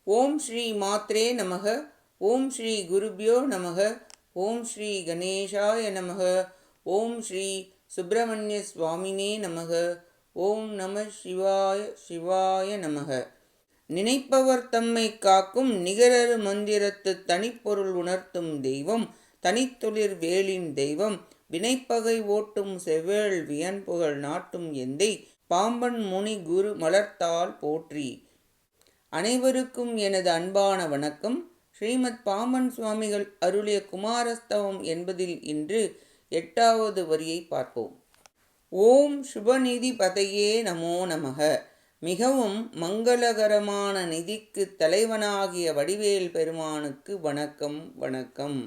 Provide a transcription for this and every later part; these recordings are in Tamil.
ஓம் ஸ்ரீ மாத்ரே நமக. ஓம் ஸ்ரீ குருப்யோ நமக. ஓம் ஸ்ரீ கணேஷாய நமக. ஓம் ஸ்ரீ சுப்பிரமணிய சுவாமினே நமக. ஓம் நம சிவாய சிவாய நமக. நினைப்பவர் தம்மை காக்கும் நிகரறு மந்திரத்து தனிப்பொருள் உணர்த்தும் தெய்வம் தனித்தொழிற் வேலின் தெய்வம் வினைப்பகை ஓட்டும் செவ்வேள் வியன்புகழ் நாட்டும் எந்தை பாம்பன் முனி குரு மலர்த்தாள் போற்றி. அனைவருக்கும் எனது அன்பான வணக்கம். ஸ்ரீமத் பாம்பன் சுவாமிகள் அருளிய குமாரஸ்தவம் என்பதில் இன்று 8வது வரியை பார்ப்போம். ஓம் சுபநிதி பதையே நமோ நமக. மிகவும் மங்களகரமான நிதிக்கு தலைவனாகிய வடிவேல் பெருமானுக்கு வணக்கம் வணக்கம்.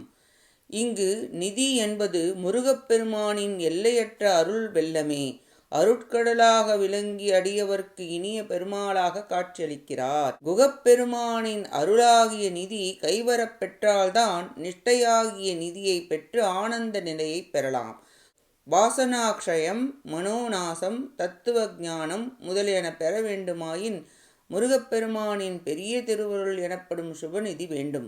இங்கு நிதி என்பது முருகப்பெருமானின் எல்லையற்ற அருள் வெள்ளமே. அருட்கடலாக விளங்கி அடியவர்க்கு இனிய பெருமாளாக காட்சியளிக்கிறார். குகப்பெருமானின் அருளாகிய நிதி கைவரப் பெற்றால்தான் நிஷ்டையாகிய நிதியை பெற்று ஆனந்த நிலையை பெறலாம். வாசனாக்ஷயம், மனோநாசம், தத்துவ ஞானம் முதலியன பெற வேண்டுமாயின் முருகப்பெருமானின் பெரிய திருவருள் எனப்படும் சுபநிதி வேண்டும்.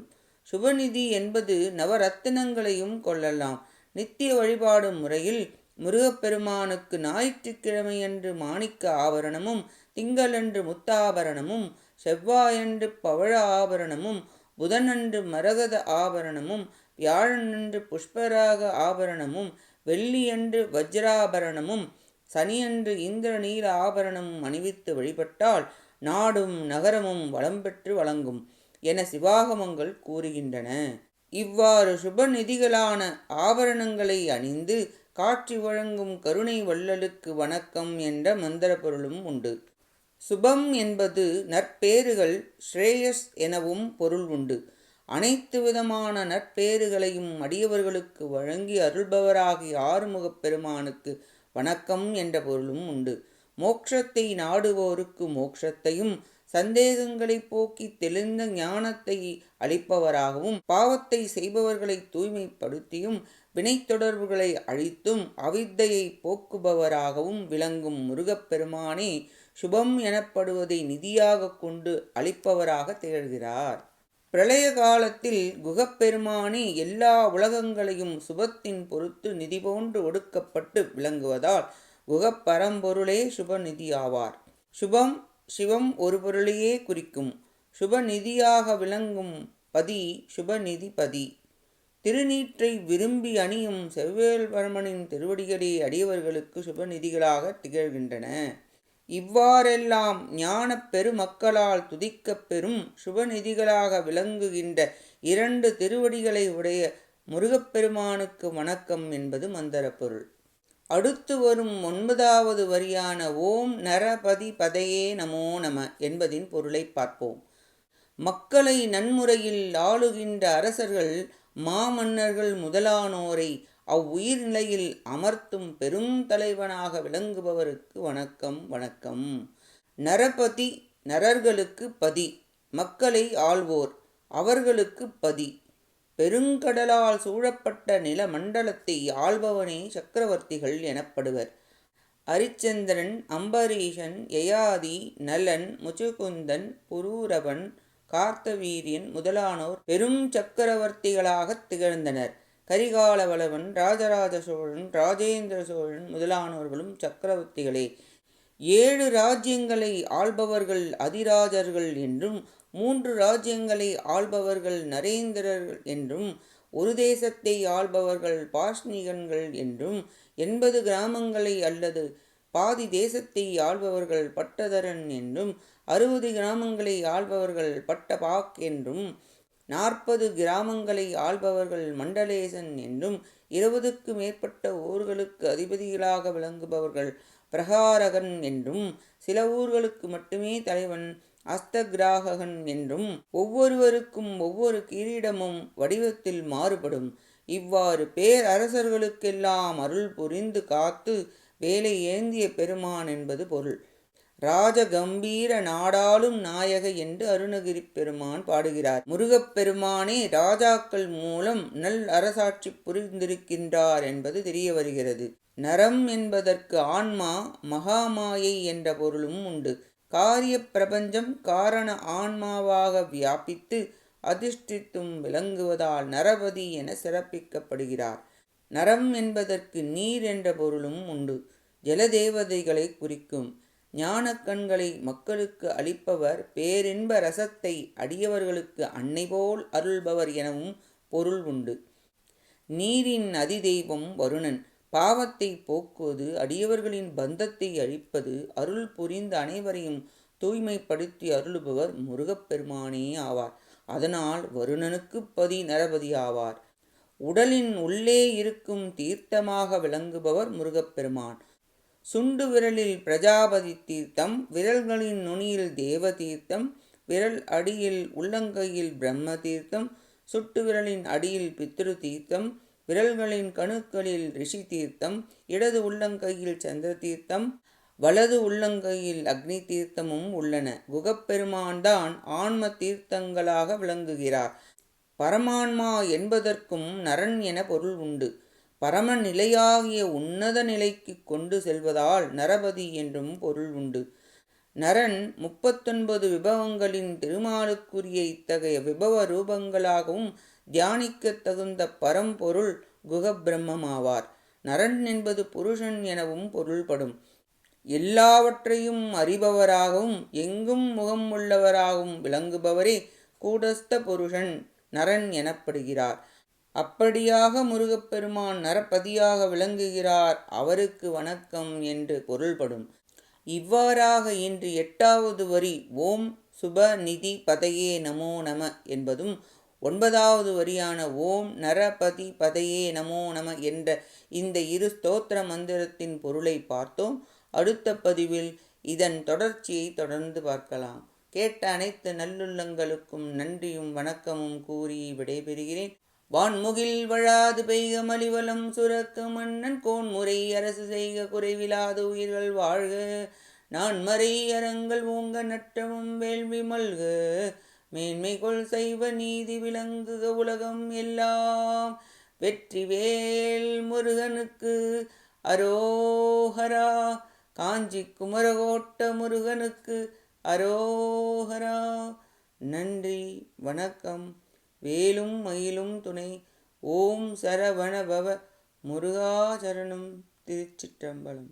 சுபநிதி என்பது நவரத்தினங்களையும் கொள்ளலாம். நித்திய வழிபாடு முறையில் முருகப்பெருமானுக்கு ஞாயிற்றுக்கிழமையன்று மாணிக்க ஆபரணமும், திங்களன்று முத்தாபரணமும், செவ்வாயன்று பவழ ஆபரணமும், புதனன்று மரகத ஆபரணமும், வியாழனன்று புஷ்பராக ஆபரணமும், வெள்ளியன்று வஜ்ராபரணமும், சனியன்று இந்திரநீல ஆபரணமும் அணிவித்து வழிபட்டால் நாடும் நகரமும் வளம் பெற்று வழங்கும் என சிவாகமங்கள் கூறுகின்றன. இவ்வாறு சுபநிதிகளான ஆபரணங்களை அணிந்து காட்சி வழங்கும் கருணை வள்ளலுக்கு வணக்கம் என்ற மந்திர பொருளும் உண்டு. சுபம் என்பது நற்பேறுகள், ஸ்ரேயஸ் எனவும் பொருள் உண்டு. அனைத்து விதமான நற்பேறுகளையும் அடியவர்களுக்கு வழங்கி அருள்பவராகிய ஆறுமுகப் பெருமானுக்கு வணக்கம் என்ற பொருளும் உண்டு. மோட்சத்தை நாடுவோருக்கு மோட்சத்தையும், சந்தேகங்களை போக்கி தெளிந்த ஞானத்தை அளிப்பவராகவும், பாவத்தை செய்பவர்களை தூய்மைப்படுத்தியும், வினை தொடர்புகளை அழித்தும் அவித்தையை போக்குபவராகவும் விளங்கும் முருகப்பெருமானே சுபம் எனப்படுவதை நிதியாக கொண்டு அளிப்பவராக திகழ்கிறார். பிரளய காலத்தில் குகப்பெருமானே எல்லா உலகங்களையும் சுபத்தின் பொருட்டு நிதி போன்று ஒடுக்கப்பட்டு விளங்குவதால் குகப்பரம்பொருளே சுபநிதியாவார். சுபம் சிவம் ஒரு பொருளையே குறிக்கும். சுபநிதியாக விளங்கும் பதி சுபநிதி பதி. திருநீற்றை விரும்பி அணியும் செவ்வேள் பரமனின் திருவடிகளே அடியவர்களுக்கு சுபநிதிகளாக திகழ்கின்றன. இவ்வாறெல்லாம் ஞானப் பெருமக்களால் துதிக்கப் பெறும் சுபநிதிகளாக விளங்குகின்ற 2 திருவடிகளை உடைய முருகப்பெருமானுக்கு வணக்கம் என்பது மந்திர பொருள். அடுத்து வரும் 9வது வரியான ஓம் நரபதி பதையே நமோ நம என்பதின் பொருளை பார்ப்போம். மக்களை நன்முறையில் ஆளுகின்ற அரசர்கள், மாமன்னர்கள் முதலானோரை அவ்வுயிர் நிலையில் அமர்த்தும் பெரும் தலைவனாக விளங்குபவருக்கு வணக்கம் வணக்கம். நரபதி நரர்களுக்கு பதி, மக்களை ஆள்வோர் அவர்களுக்கு பதி. பெருங்கடலால் சூழப்பட்ட நில மண்டலத்தை ஆள்பவனே சக்கரவர்த்திகள் எனப்படுவர். அரிச்சந்திரன், அம்பரீஷன், யயாதி, நலன், முச்சுகுந்தன், புரூரவன், கார்த்தவீரியன் முதலானோர் பெரும் சக்கரவர்த்திகளாகத் திகழ்ந்தனர். கரிகால வளவன், ராஜராஜ சோழன், ராஜேந்திர சோழன் முதலானோர்களும் சக்கரவர்த்திகளே. 7 ராஜ்யங்களை ஆள்பவர்கள் அதிராஜர்கள் என்றும், 3 ராஜ்யங்களை ஆள்பவர்கள் நரேந்திரர்கள் என்றும், ஒரு தேசத்தை ஆள்பவர்கள் பாஷ்ணிகன்கள் என்றும், 80 கிராமங்களை அல்லது பாதி தேசத்தை ஆள்பவர்கள் பட்டதரன் என்றும், 60 கிராமங்களை ஆள்பவர்கள் பட்டபாக் என்றும், 40 கிராமங்களை ஆள்பவர்கள் மண்டலேசன் என்றும், 20க்கு மேற்பட்ட ஊர்களுக்கு அதிபதிகளாக விளங்குபவர்கள் பிரகாரகன் என்றும், சில ஊர்களுக்கு மட்டுமே தலைவன் அஸ்தகிராகன் என்றும், ஒவ்வொருவருக்கும் ஒவ்வொரு கிரீடமும் வடிவத்தில் மாறுபடும். இவ்வாறு பேரரசர்களுக்கெல்லாம் அருள் புரிந்து காத்து வேலை ஏந்திய பெருமான் என்பது பொருள். ராஜகம்பீர நாடாளும் நாயக என்று அருணகிரி பெருமான் பாடுகிறார். முருகப்பெருமானே ராஜாக்கள் மூலம் நல் அரசாட்சி புரிந்திருக்கின்றார் என்பது தெரிய வருகிறது. நரம் என்பதற்கு ஆன்மா, மகாமாயை என்ற பொருளும் உண்டு. காரிய பிரபஞ்சம் காரண ஆன்மாவாக வியாபித்து அதிஷ்டித்தும் விளங்குவதால் நரபதி என சிறப்பிக்கப்படுகிறார். நரம் என்பதற்கு நீர் என்ற பொருளும் உண்டு. ஜலதேவதைகளை குறிக்கும். ஞானக் கண்களை மக்களுக்கு அளிப்பவர், பேரின்ப ரசத்தை அடியவர்களுக்கு அன்னை போல் அருள்பவர் எனவும் பொருள் உண்டு. நீரின் அதிதெய்வம் வருணன். பாவத்தை போக்குவது, அடியவர்களின் பந்தத்தை அழிப்பது, அருள் புரிந்து அனைவரையும் தூய்மைப்படுத்தி அருளுபவர் முருகப்பெருமானே ஆவார். அதனால் வருணனுக்கு பதி நரபதி ஆவார். உடலின் உள்ளே இருக்கும் தீர்த்தமாக விளங்குபவர் முருகப்பெருமான். சுண்டு விரலில் பிரஜாபதி தீர்த்தம், விரல்களின் நுனியில் தேவ தீர்த்தம், விரல் அடியில் உள்ளங்கையில் பிரம்ம தீர்த்தம், சுட்டு விரலின் அடியில் பித்ரு தீர்த்தம், விரல்களின் கணுக்களில் ரிஷி தீர்த்தம், இடது உள்ளங்கையில் சந்திர தீர்த்தம், வலது உள்ளங்கையில் அக்னி தீர்த்தமும் உள்ளன. குகப்பெருமான் தான் ஆன்ம தீர்த்தங்களாக விளங்குகிறார். பரமான்மா என்பதற்கும் நரன் என பொருள் உண்டு. பரம நிலையாகிய உன்னத நிலைக்கு கொண்டு செல்வதால் நரபதி என்றும் பொருள் உண்டு. நரன் 39 விபவங்களின் திருமாலுக்குரிய இத்தகைய விபவ ரூபங்களாகவும் தியானிக்க தகுந்த பரம்பொருள் குகபிரம்மமாவார். நரன் என்பது புருஷன் எனவும் பொருள்படும். எல்லாவற்றையும் அறிபவராகவும் எங்கும் முகம் உள்ளவராகவும் விளங்குபவரே கூடஸ்த புருஷன் நரன் எனப்படுகிறார். அப்படியாக முருகப்பெருமான் நரபதியாக விளங்குகிறார். அவருக்கு வணக்கம் என்று பொருள்படும். இவ்வாறாக இன்று 8வது வரி ஓம் சுப நிதி பதையே நமோ நம என்பதும், 9வது வரியான ஓம் நரபதி பதையே நமோ நம என்ற இந்த இரு ஸ்தோத்திர மந்திரத்தின் பொருளை பார்த்தோம். அடுத்த பதிவில் இதன் தொடர்ச்சியை தொடர்ந்து பார்க்கலாம். கேட்ட அனைத்து நல்லுள்ளங்களுக்கும் நன்றியும் வணக்கமும் கூறி விடைபெறுகிறேன். வான்முகில் வழாது பெய்க மலிவலம் சுரக்க மன்னன் கோன்முறை அரசு செய்க குறைவிலாத உயிர்கள் வாழ்க. நான்மறை அறங்கள் ஓங்க நற்றமும் வேள்வி மல்க. மேன்மைகொள் சைவ நீதி விளங்குக உலகம் எல்லாம். வெற்றிவேல் முருகனுக்கு அரோஹரா. காஞ்சி குமரகோட்ட முருகனுக்கு அரோஹரா. நன்றி, வணக்கம். வேலும் மயிலும் துணை. ஓம் சரவண பவ. முருகா சரணம். திருச்சிற்றம்பலம்.